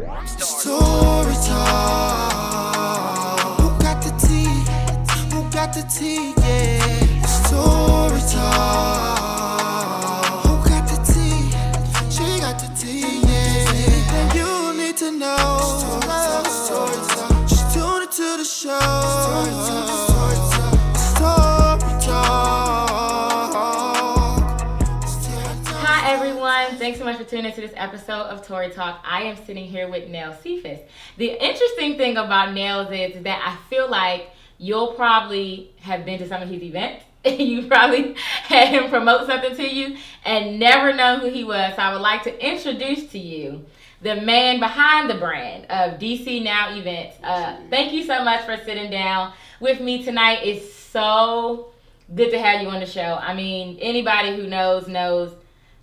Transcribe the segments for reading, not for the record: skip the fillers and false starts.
Story time. Who got the tea? Who got the tea? Yeah. Story time. Who got the tea? She got the tea. Yeah. Anything you need to know. Story time. Just tune into the show. Story time. Hi everyone, thanks so much for tuning into this episode of Tory Talk. I am sitting here with Nels Cephas. The interesting thing about Nels is that I feel like you'll probably have been to some of his events and you probably had him promote something to you and never know who he was. So I would like to introduce to you the man behind the brand of DC Now Events. Thank you so much for sitting down with me tonight. It's so good to have you on the show. I mean, anybody who knows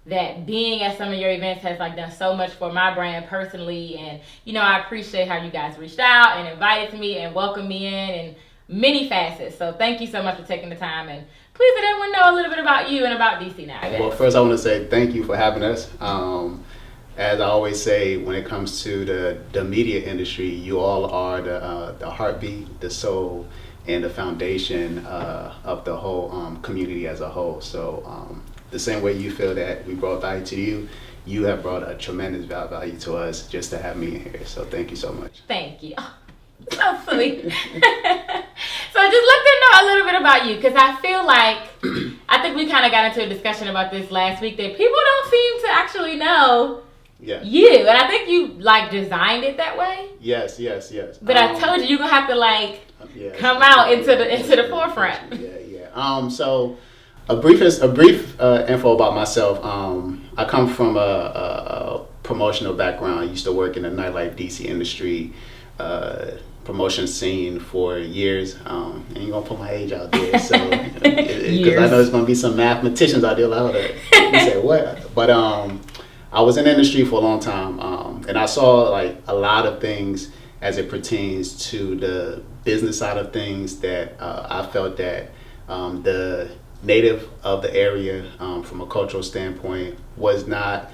that being at some of your events has done so much for my brand personally, and I appreciate how you guys reached out and invited me and welcomed me in many facets. So thank you so much for taking the time, and please let everyone know a little bit about you and about DC Now Events. Well, first I want to say thank you for having us. As I always say, when it comes to the media industry, you all are the heartbeat, the soul, and the foundation of the whole community as a whole. So the same way you feel that we brought value to you, you have brought a tremendous value to us just to have me in here. So thank you so much. Thank you. So sweet. So just let them know a little bit about you, because I feel like, I think we kind of got into a discussion about this last week, that people don't seem to actually know you. And I think you designed it that way. Yes. But I told you, you're going to have to come out into the forefront. Yeah. So a brief info about myself. I come from a promotional background. I used to work in the nightlife DC industry, promotion scene for years. Ain't gonna put my age out there, so because I know there's gonna be some mathematicians out there that say what. But I was in the industry for a long time, and I saw a lot of things as it pertains to the business side of things that I felt that the native of the area, from a cultural standpoint, was not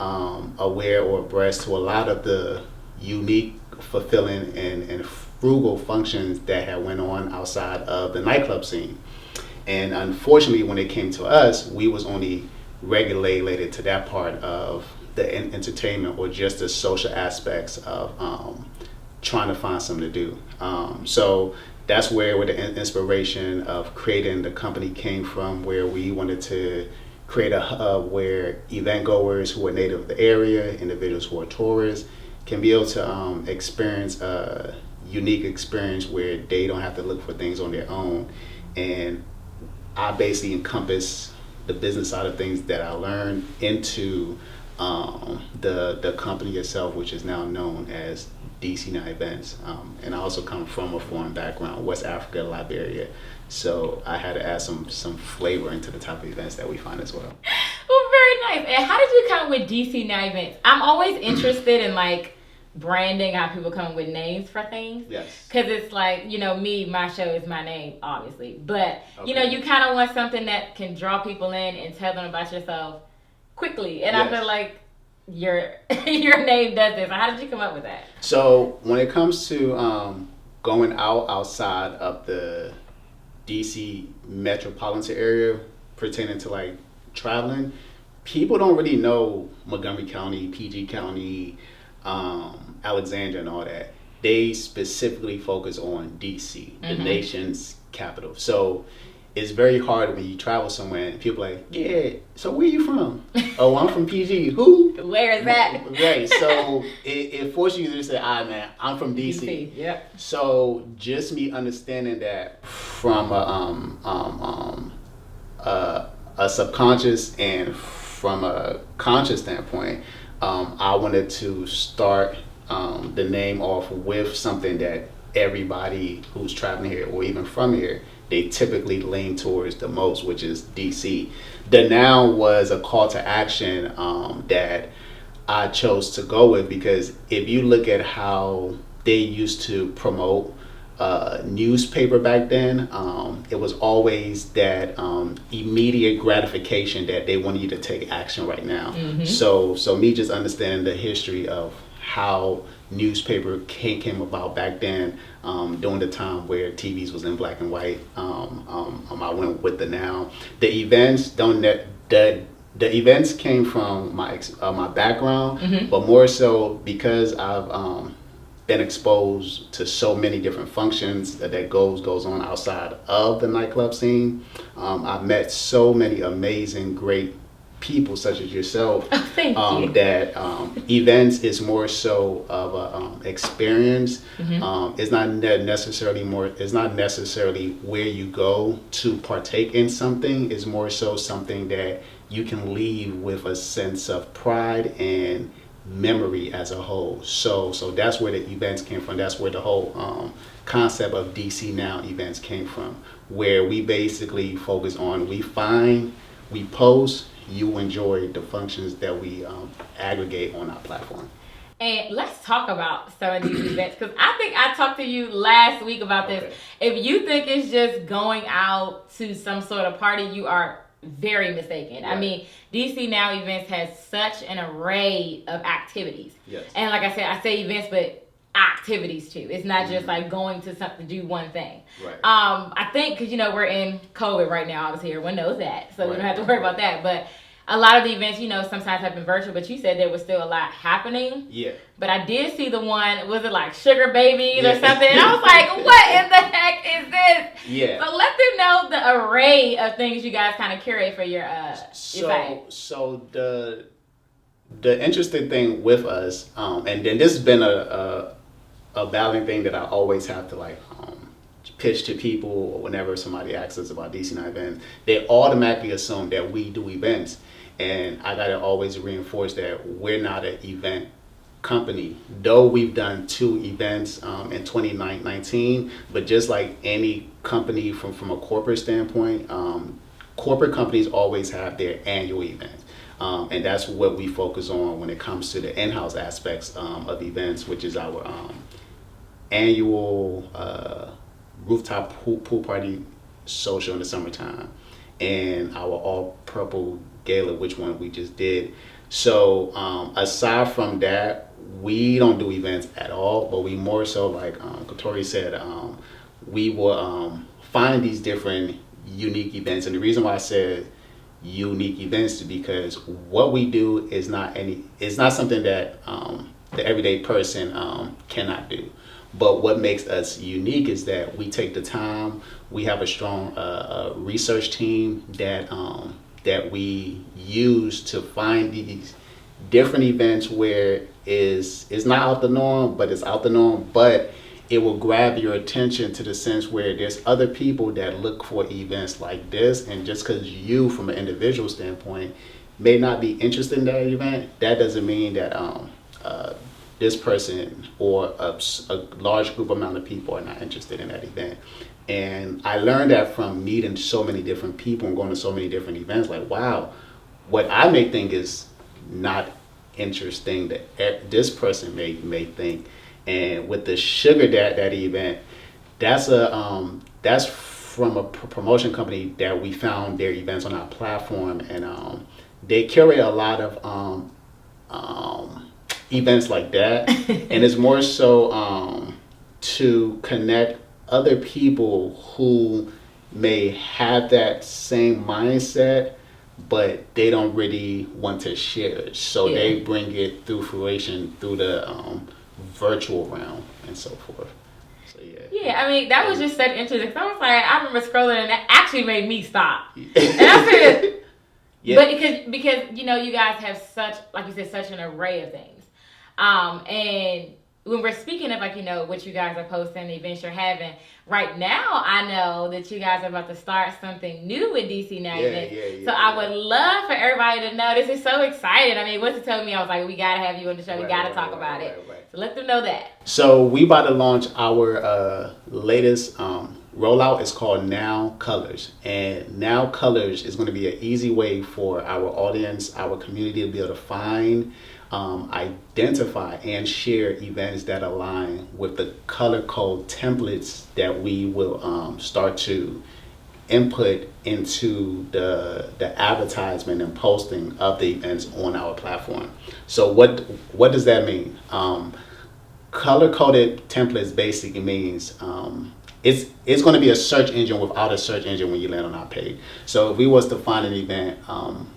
aware or abreast to a lot of the unique, fulfilling, and frugal functions that had went on outside of the nightclub scene. And unfortunately, when it came to us, we was only regulated to that part of the entertainment or just the social aspects of trying to find something to do. So that's where the inspiration of creating the company came from, where we wanted to create a hub where event goers who are native of the area, individuals who are tourists, can be able to experience a unique experience where they don't have to look for things on their own. And I basically encompass the business side of things that I learned into the company itself, which is now known as DC Now Events. And I also come from a foreign background, West Africa, Liberia. So I had to add some flavor into the type of events that we find as well. Well, very nice. And how did you come with DC Now Events? I'm always interested in branding, how people come with names for things. Yes. Because it's me, my show is my name, obviously. But, okay. You kind of want something that can draw people in and tell them about yourself quickly. And yes. I feel like your name does this. How did you come up with that? So when it comes to going outside of the DC metropolitan area pertaining to traveling, people don't really know Montgomery County, PG County, Alexandria and all that. They specifically focus on DC, the nation's capital. So it's very hard when you travel somewhere and people are like, yeah, so where you from? Oh, I'm from PG. Who? Where is that? Right. So it forces you to say, man, I'm from DC. Yep. So just me understanding that from a subconscious and from a conscious standpoint, I wanted to start the name off with something that everybody who's traveling here or even from here, they typically lean towards the most, which is DC. The Now was a call to action that I chose to go with, because if you look at how they used to promote newspaper back then, it was always that immediate gratification that they wanted you to take action right now. So me just understanding the history of how newspaper came about back then, during the time where TVs was in black and white. I went with the now. The events the events came from my background, but more so because I've been exposed to so many different functions that goes on outside of the nightclub scene. I've met so many amazing, great people such as yourself. Thank you. That events is more so of a experience. It's not necessarily where you go to partake in something. It's more so something that you can leave with a sense of pride and memory as a whole. So that's where the events came from. That's where the whole concept of DC Now events came from, where we basically focus on we post, you enjoy the functions that we aggregate on our platform. And let's talk about some of these events, because I think I talked to you last week about this. If you think it's just going out to some sort of party, you are very mistaken. Right. I mean, DC Now events has such an array of activities. Yes. And like I say events, but activities too. It's not just like going to something to do one thing. Right. I think because we're in COVID right now, obviously everyone knows that, so we don't have to worry about that. But a lot of the events, sometimes have been virtual, but you said there was still a lot happening. Yeah. But I did see the one, was it like Sugar Babies or something? And I was like, what in the heck is this? Yeah. So let them know the array of things you guys kind of curate for your event. So the interesting thing with us, and then this has been a battling thing that I always have to pitch to people whenever somebody asks us about DC9 events. They automatically assume that we do events. And I gotta always reinforce that we're not an event company. Though we've done 2 events in 2019, but just like any company from a corporate standpoint, corporate companies always have their annual events. And that's what we focus on when it comes to the in-house aspects of events, which is our annual rooftop pool party social in the summertime, and our all purple gala, which one we just did. So aside from that, we don't do events at all, but we more so, like Katori said, we will find these different unique events. And the reason why I said unique events is because what we do is not something that the everyday person cannot do. But what makes us unique is that we take the time. We have a strong research team that we use to find these different events where it's not out the norm, but it's out the norm. But it will grab your attention to the sense where there's other people that look for events like this, and just because you, from an individual standpoint, may not be interested in that event, that doesn't mean that this person or a large group amount of people are not interested in that event. And I learned that from meeting so many different people and going to so many different events. Like, wow, what I may think is not interesting that this person may think. And with the Sugar that event, that's from a promotion company that we found their events on our platform, and they curate a lot of events like that, and it's more so to connect other people who may have that same mindset, but they don't really want to share it. So they bring it through fruition through the virtual realm and so forth. So yeah, I mean, that was just such interesting. I was like, I remember scrolling, and that actually made me stop. And I said, but because you guys have such, like you said, such an array of things. And when we're speaking of what you guys are posting, the events you're having right now, I know that you guys are about to start something new with DC Now events. So I would love for everybody to know. This is so exciting. I mean, once you told me, I was like, we gotta have you on the show. We gotta talk about it. So let them know that. So we about to launch our latest rollout. Is called Now Colors, and Now Colors is going to be an easy way for our audience, our community, to be able to find, identify, and share events that align with the color code templates that we will start to input into the advertisement and posting of the events on our platform. So what does that mean? Color coded templates basically means it's going to be a search engine without a search engine when you land on our page. So if we was to find an event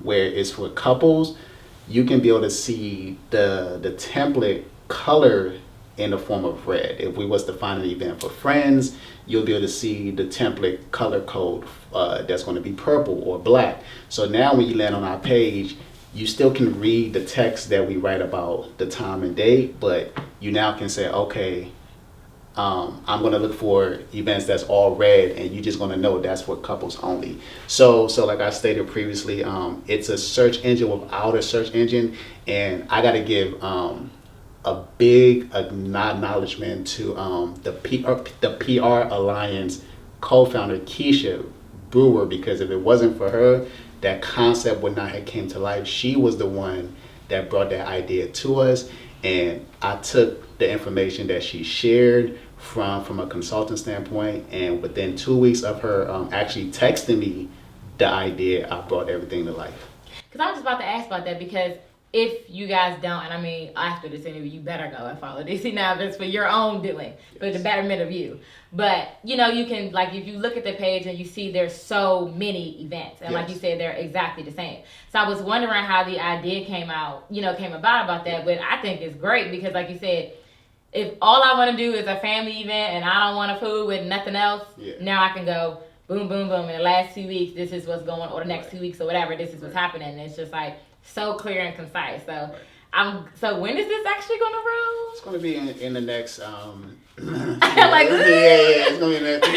where it's for couples, you can be able to see the template color in the form of red. If we was to find an event for friends, you'll be able to see the template color code that's going to be purple or black. So now when you land on our page, you still can read the text that we write about the time and date, but you now can say, okay, I'm going to look for events that's all red, and you're just going to know that's for couples only. So like I stated previously, it's a search engine without a search engine, and I got to give a big acknowledgement to the PR Alliance co-founder Keisha Brewer, because if it wasn't for her, that concept would not have came to life. She was the one that brought that idea to us, and I took the information that she shared from a consultant standpoint, and within 2 weeks of her actually texting me the idea, I brought everything to life. Because I was just about to ask about that, because if you guys don't, and I mean, after this interview, you better go and follow DC Now Events for your own doing, for the betterment of you. But, you know, you can, like, if you look at the page and you see there's so many events, and like you said, they're exactly the same. So I was wondering how the idea came about that, but I think it's great because, like you said, if all I want to do is a family event and I don't want to food with nothing else, now I can go boom, boom, boom. In the last 2 weeks, this is what's going on, or the next 2 weeks or whatever, this is what's happening. And it's just like so clear and concise. So so when is this actually going to roll? It's going to be in the next it's going to be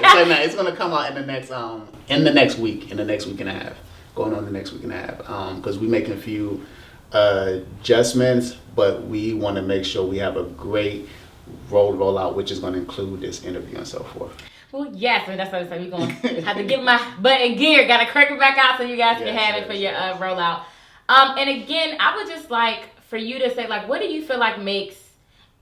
so it's going to come out in the next week and a half, going on the next week and a half, because we're making a few adjustments, but we want to make sure we have a great rollout, which is going to include this interview and so forth. Well, yes, and that's what I said. We're going to have to get my butt in gear. Got to crank it back out so you guys can have it for your rollout. And again, I would just like for you to say, like, what do you feel like makes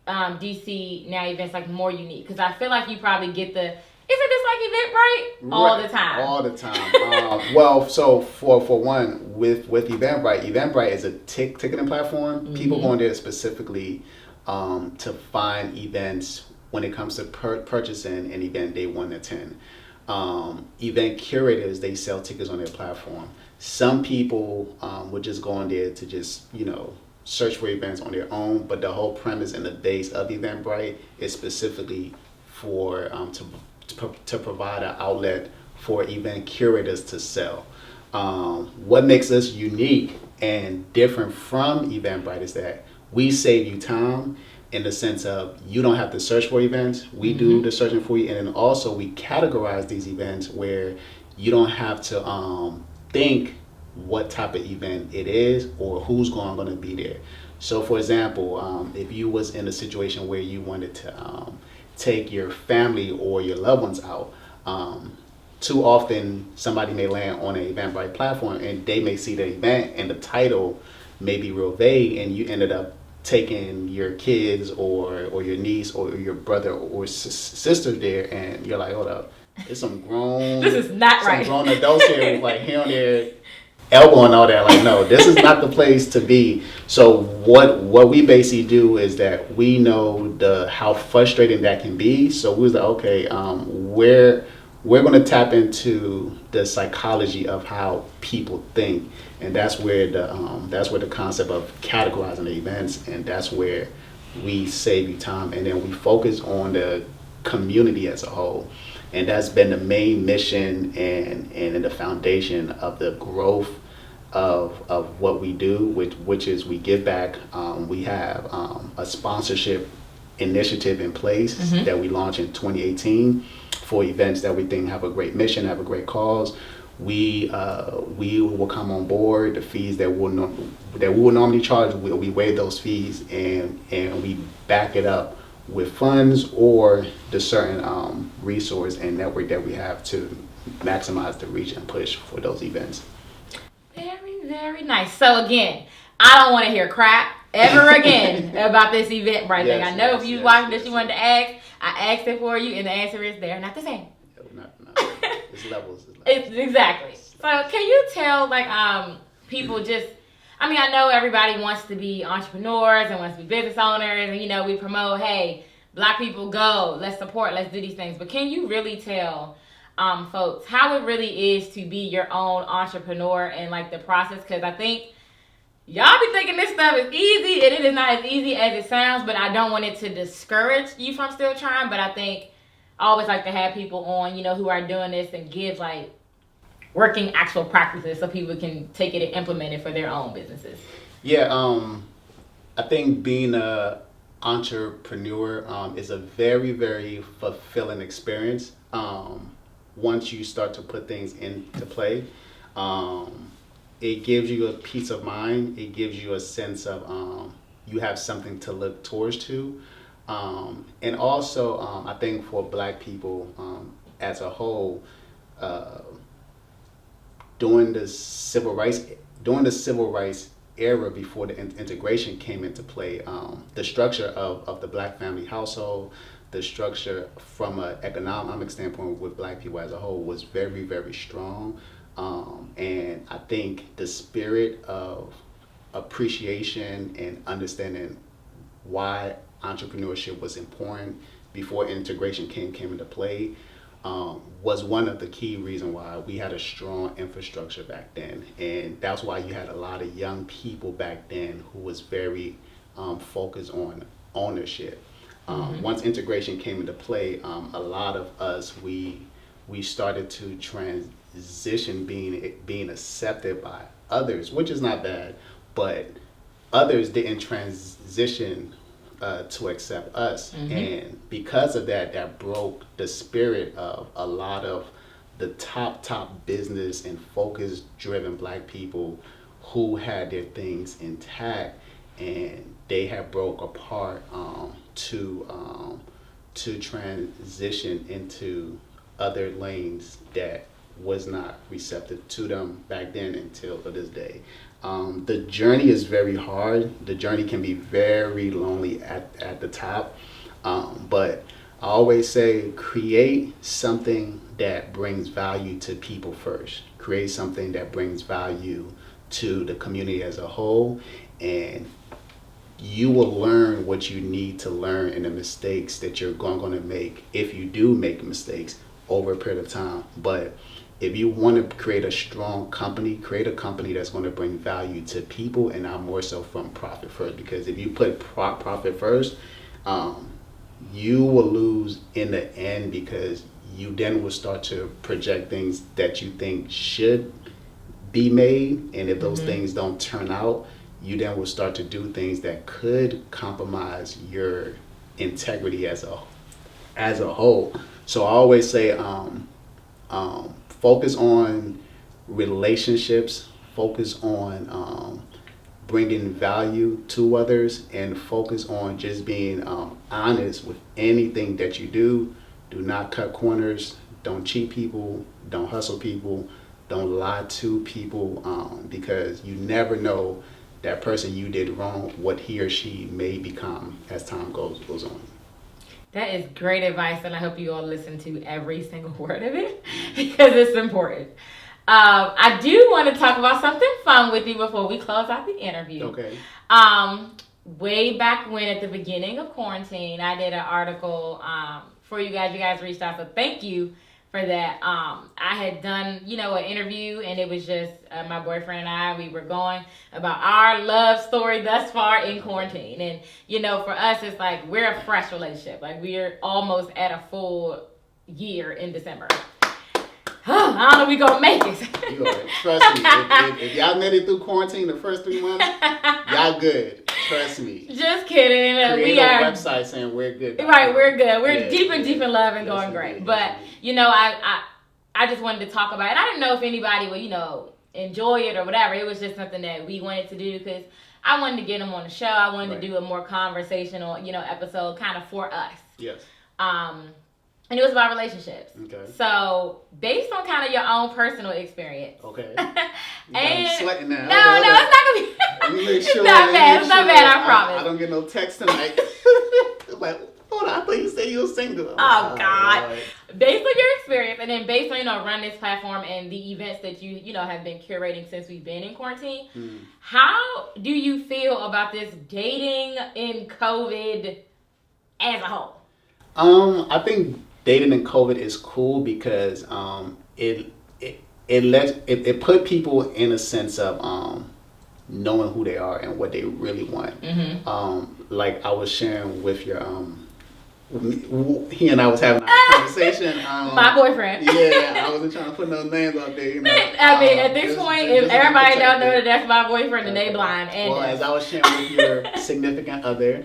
DC Now Events like more unique? Because I feel like you probably get the, isn't this like Eventbrite? All the time. All the time. Well, so for one, with Eventbrite is a ticketing platform. Mm-hmm. People go on there specifically to find events when it comes to purchasing an event they want to attend. Event curators, they sell tickets on their platform. Some people would just go on there to just, search for events on their own, but the whole premise and the base of Eventbrite is specifically for to provide an outlet for event curators to sell. What makes us unique and different from Eventbrite is that we save you time in the sense of you don't have to search for events. We do the searching for you, and then also we categorize these events where you don't have to think what type of event it is or who's going to be there. So for example, if you was in a situation where you wanted to take your family or your loved ones out, too often somebody may land on an Eventbrite platform and they may see the event and the title may be real vague, and you ended up taking your kids or your niece or your brother or sister there, and you're like, hold up, there's some grown this is not right. Some grown adults here with like here on their elbow and all that. Like, no, this is not the place to be. So what we basically do is that we know how frustrating that can be. So we was like, okay, we're going to tap into the psychology of how people think, and that's where the concept of categorizing the events, and that's where we save you time, and then we focus on the community as a whole, and that's been the main mission and the foundation of the growth of what we do, which is we give back. We have a sponsorship initiative in place that we launched in 2018 for events that we think have a great mission, have a great cause. We will come on board. The fees that we will normally charge, we waive those fees, and we back it up with funds or the certain resource and network that we have to maximize the reach and push for those events. Very, very nice. So again, I don't want to hear crap ever again about this Eventbrite thing. I know if you watched this, you wanted to ask. I asked it for you, and the answer is they're not the same. No. It's levels. It's exactly. So can you tell people just, I mean, I know everybody wants to be entrepreneurs and wants to be business owners, and we promote, hey, Black people go, let's support, let's do these things. But can you really tell folks how it really is to be your own entrepreneur and the process? Because I think y'all be thinking this stuff is easy, and it is not as easy as it sounds, but I don't want it to discourage you from still trying. But I think I always like to have people on, who are doing this and give working actual practices so people can take it and implement it for their own businesses. Yeah, I think being a entrepreneur is a very, very fulfilling experience. Once you start to put things into play, it gives you a peace of mind. It gives you a sense of you have something to look towards to. And also, I think for Black people as a whole, during the civil rights era before the integration came into play, the structure of the Black family household, the structure from an economic standpoint with Black people as a whole was very, very strong. And I think the spirit of appreciation and understanding why entrepreneurship was important before integration came into play was one of the key reasons why we had a strong infrastructure back then. And that's why you had a lot of young people back then who was very focused on ownership. Once integration came into play, a lot of us, we started to transition being accepted by others, which is not bad, but others didn't transition to accept us. And because of that, that broke the spirit of a lot of the top business and focus driven Black people who had their things intact, and they have broke apart to transition into other lanes that was not receptive to them back then until this day. The journey is very hard. The journey can be very lonely at the top. But I always say create something that brings value to people first. Create something that brings value to the community as a whole, and you will learn what you need to learn in the mistakes that you're going to make if you do make mistakes over a period of time. But if you want to create a strong company, create a company that's going to bring value to people and not more so from profit first. Because if you put profit first, you will lose in the end, because you then will start to project things that you think should be made. And if those things don't turn out, you then will start to do things that could compromise your integrity as a whole. So I always say, focus on relationships, focus on bringing value to others, and focus on just being honest with anything that you do. Do not cut corners. Don't cheat people. Don't hustle people. Don't lie to people, because you never know that person you did wrong, what he or she may become as time goes on. That is great advice, and I hope you all listen to every single word of it because it's important. I do want to talk about something fun with you before we close out the interview. Okay. Way back when, at the beginning of quarantine, I did an article for you guys. You guys reached out, so thank you for that. I had done, an interview, and it was just my boyfriend and I. We were going about our love story thus far in quarantine. And, for us, it's like we're a fresh relationship. Like, we're almost at a full year in December. I don't know if we gonna make it. You are, trust me. If y'all made it through quarantine the first 3 months, y'all good. Trust me. Just kidding. Create we a are website saying we're good. Right, we're good. We're deep in love and Yes, going great. indeed. But I just wanted to talk about it. I didn't know if anybody would enjoy it or whatever. It was just something that we wanted to do because I wanted to get them on the show. I wanted to do a more conversational episode kind of for us. Yes. And it was about relationships. Okay. So, based on kind of your own personal experience. Okay. And I'm sweating now. No, it's not going to be. Let me make It's sure. not bad. It's not bad, I promise. I don't get no text tonight. I'm like, hold on, I thought you said you were single. Oh, God. based on your experience, and then based on running this platform and the events that you have been curating since we've been in quarantine, how do you feel about this dating in COVID as a whole? I think dating in COVID is cool because it put people in a sense of knowing who they are and what they really want. Like I was sharing with your he and I was having a conversation. My boyfriend. Yeah, I wasn't trying to put no names out there. I mean, at this point, if everybody don't know that that's my boyfriend, then they blind. And well, as I was sharing with your significant other,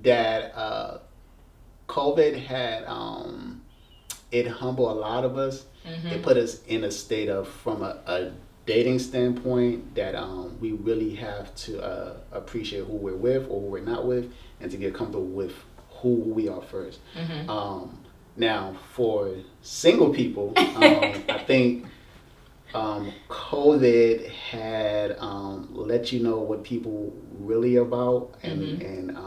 that COVID had it humbled a lot of us. It put us in a state of, from a dating standpoint, that we really have to appreciate who we're with or who we're not with, and to get comfortable with who we are first. Now, for single people, I think COVID had let you know what people really about, and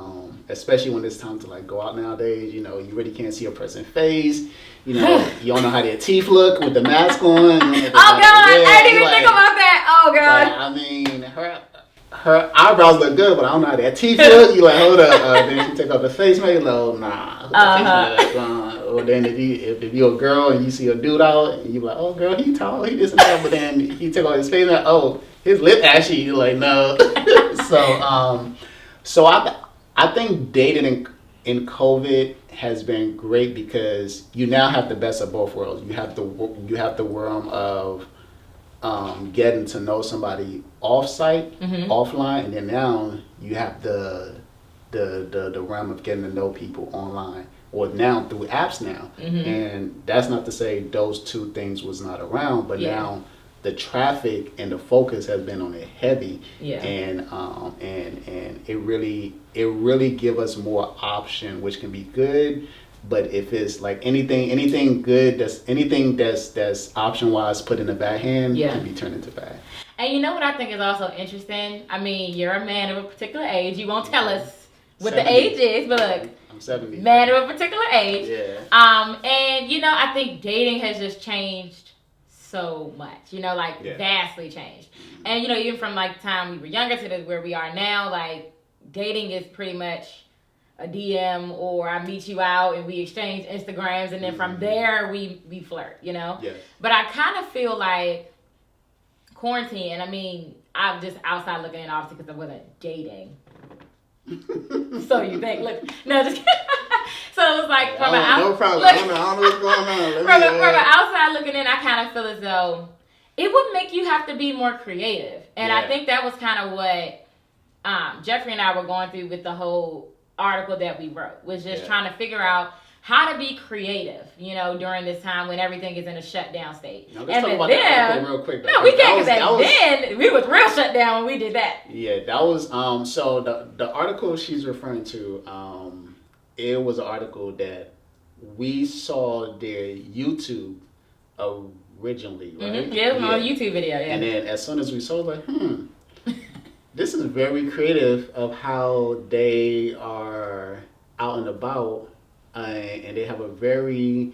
especially when it's time to like go out nowadays, you really can't see a person's face. You don't know how their teeth look with the mask on. Oh God, I didn't even think about that. Oh God. Like, I mean, her eyebrows look good, but I don't know how their teeth look. You like, hold up. Then she take off the face mask. Like, oh, nah. Or then if you're a girl and you see a dude out, and you like, oh girl, he tall, he this and that, but then he take off his face mask. Oh, his lip ashy. You like, no. So I think dating in COVID has been great because you now have the best of both worlds. You have the realm of getting to know somebody off-site, offline, and then now you have the realm of getting to know people online, or now through apps now. And that's not to say those two things was not around, but now the traffic and the focus has been on it heavy, and it really give us more option, which can be good. But if it's like anything good, that's option wise put in a bad hand, can be turned into bad. And you know what I think is also interesting? I mean, you're a man of a particular age. You won't tell us what 70. The age is, but look, I'm 70. Man of a particular age. Yeah. And I think dating has just changed so much. Vastly changed. And even from like the time we were younger to where we are now, like dating is pretty much a DM, or I meet you out and we exchange Instagrams, and then from there we flirt, Yeah. But I kind of feel like quarantine, and I mean, I'm just outside looking in, obviously, because I wasn't dating. So you think, look, no, just kidding. So it was like from no problem. I don't know what's going on. From an outside looking in, I kind of feel as though it would make you have to be more creative, and I think that was kind of what Jeffrey and I were going through with the whole article that we wrote, was just trying to figure out how to be creative, during this time when everything is in a shutdown state. Now, let's talk about that article real quick. No, we can't say then. We was real shut down when we did that. Yeah, that was so the article she's referring to, it was an article that we saw their YouTube originally, right? Yeah, it was on a YouTube video, And then as soon as we saw it, like, this is very creative of how they are out and about, and they have a very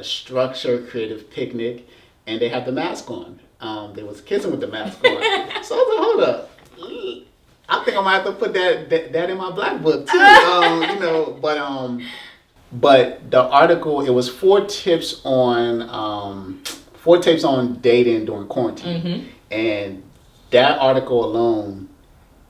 structured, creative picnic, and they have the mask on. They was kissing with the mask on. So I was like, hold up. I think I might have to put that in my black book too. But the article, it was 4 tips on dating during quarantine, and that article alone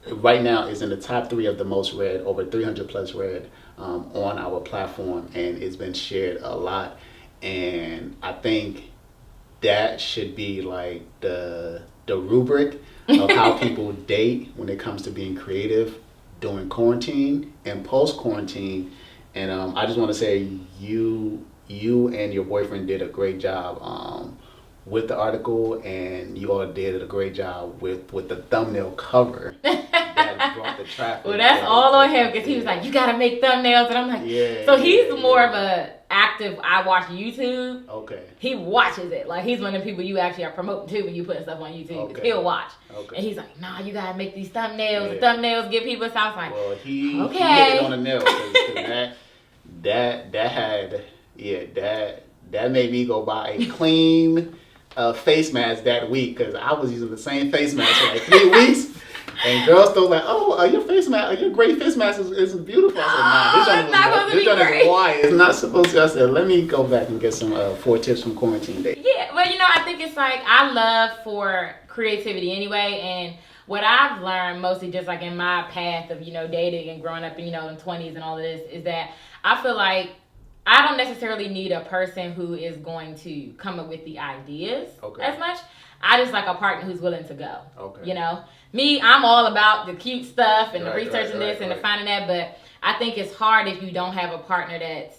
right now is in the top 3 of the most read, over 300 plus read on our platform, and it's been shared a lot. And I think that should be like the rubric of how people date when it comes to being creative during quarantine and post quarantine. And I just want to say you and your boyfriend did a great job with the article, and you all did a great job with the thumbnail cover that brought the traffic. Well, that's all on him, because he was like, you gotta make thumbnails, and I'm like, so he's more of a active. I watch YouTube. Okay. He watches it. Like, he's one of the people you actually are promoting too when you put stuff on YouTube. Okay. He'll watch. Okay. And he's like, nah, you gotta make these thumbnails. The thumbnails give people a sound like. Well, he hit it on the nail, because that made me go buy a clean face mask that week because I was using the same face mask for like 3 weeks. And girls still like, oh, your face mask, your gray face mask is beautiful. I said, nah, this one is white. It's not supposed to. I said, let me go back and get some 4 tips from quarantine day. Yeah, but I think it's like I love for creativity anyway, and what I've learned mostly just like in my path of dating and growing up in 20s and all of this is that I feel like I don't necessarily need a person who is going to come up with the ideas as much. I just like a partner who's willing to go. Okay. Me, I'm all about the cute stuff and the researching this and the finding that, but I think it's hard if you don't have a partner that's,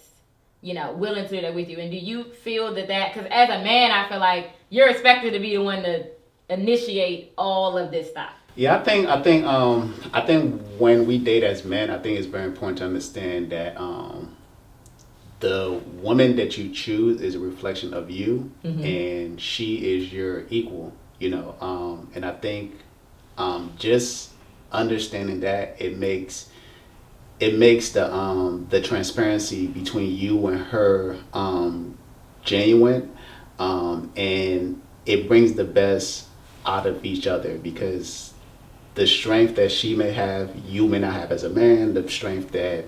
willing to do that with you. And do you feel that, because as a man, I feel like you're expected to be the one to initiate all of this stuff. Yeah, I think when we date as men, I think it's very important to understand that the woman that you choose is a reflection of you, and she is your equal. And I think just understanding that it makes the transparency between you and her genuine, and it brings the best out of each other because the strength that she may have, you may not have as a man. The strength that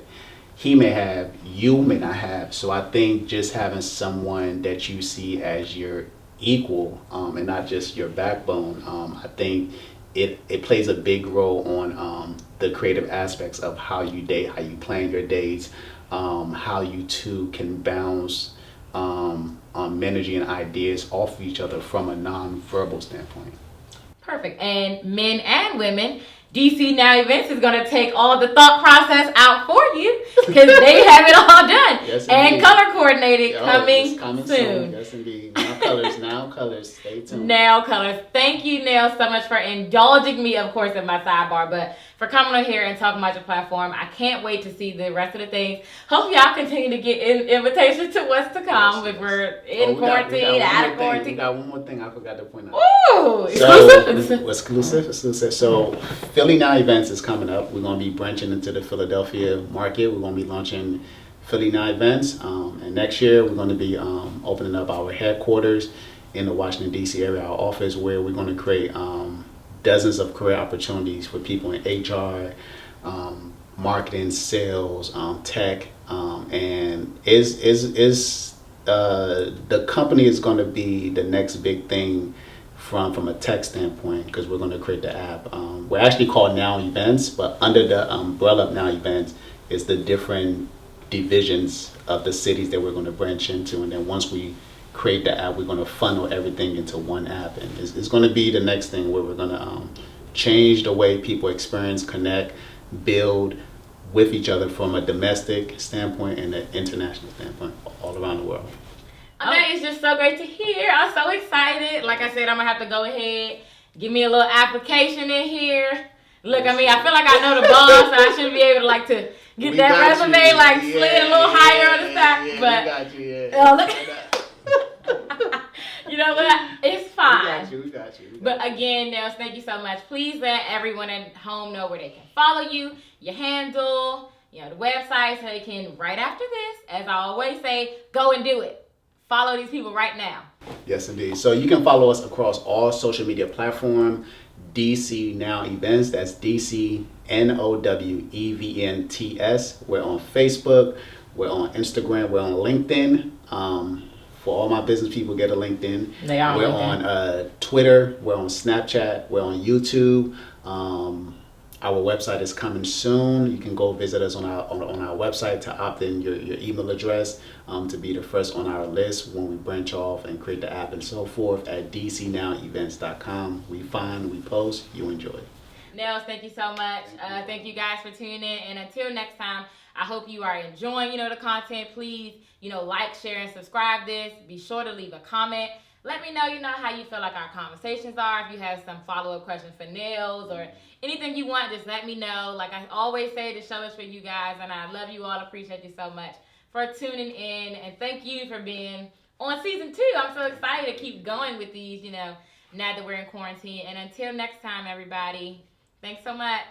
he may have, you may not have. So I think just having someone that you see as your equal, and not just your backbone, I think it plays a big role on the creative aspects of how you date, how you plan your dates, how you two can bounce energy and ideas off of each other from a non-verbal standpoint. Perfect. And men and women, DC Now Events is going to take all the thought process out for you because they have it all done. Yes, and color coordinated coming soon. Yes, indeed. Now colors. Stay tuned. Now colors. Thank you, Nels, so much for indulging me, of course, in my sidebar, but for coming on here and talking about your platform. I can't wait to see the rest of the things. Hope y'all continue to get invitations to what's to come if we're in quarantine, out of quarantine. We got one more thing I forgot to point out. Ooh, exclusive. Exclusive. So Philly Now Events is coming up. We're going to be branching into the Philadelphia market. We're going to be launching Philly Now Events. And next year, we're going to be opening up our headquarters in the Washington, D.C. area, our office, where we're going to create dozens of career opportunities for people in HR, marketing, sales, tech, and the company is going to be the next big thing from a tech standpoint because we're going to create the app. We're actually called Now Events, but under the umbrella of Now Events is the different divisions of the cities that we're going to branch into, and then once we create the app, we're going to funnel everything into one app, and it's going to be the next thing where we're going to change the way people experience, connect, build with each other from a domestic standpoint and an international standpoint all around the world. It's just so great to hear. I'm so excited. Like I said, I'm going to have to go ahead, give me a little application in here. Look, I feel like I know the boss, so I should be able to get that resume slid a little higher on the stack. But but it's fine. We got you. But again, Nels, thank you so much. Please let everyone at home know where they can follow you, your handle, the website, so they can, right after this, as I always say, go and do it. Follow these people right now. Yes, indeed. So you can follow us across all social media platforms. DC Now Events, that's DC NOWEVENTS. We're on Facebook, we're on Instagram, we're on LinkedIn. For all my business people, get a LinkedIn. We're on Twitter, we're on Snapchat, we're on YouTube. Our website is coming soon. You can go visit us on our website to opt in your email address to be the first on our list when we branch off and create the app and so forth at dcnowevents.com. We find, we post, you enjoy. Nels, thank you so much. Thank you guys for tuning in. And until next time, I hope you are enjoying, the content. Please, like, share, and subscribe this. Be sure to leave a comment. Let me know, how you feel like our conversations are. If you have some follow-up questions for Nels or anything you want, just let me know. Like I always say, the show is for you guys, and I love you all. Appreciate you so much for tuning in, and thank you for being on season 2. I'm so excited to keep going with these, now that we're in quarantine. And until next time, everybody, thanks so much.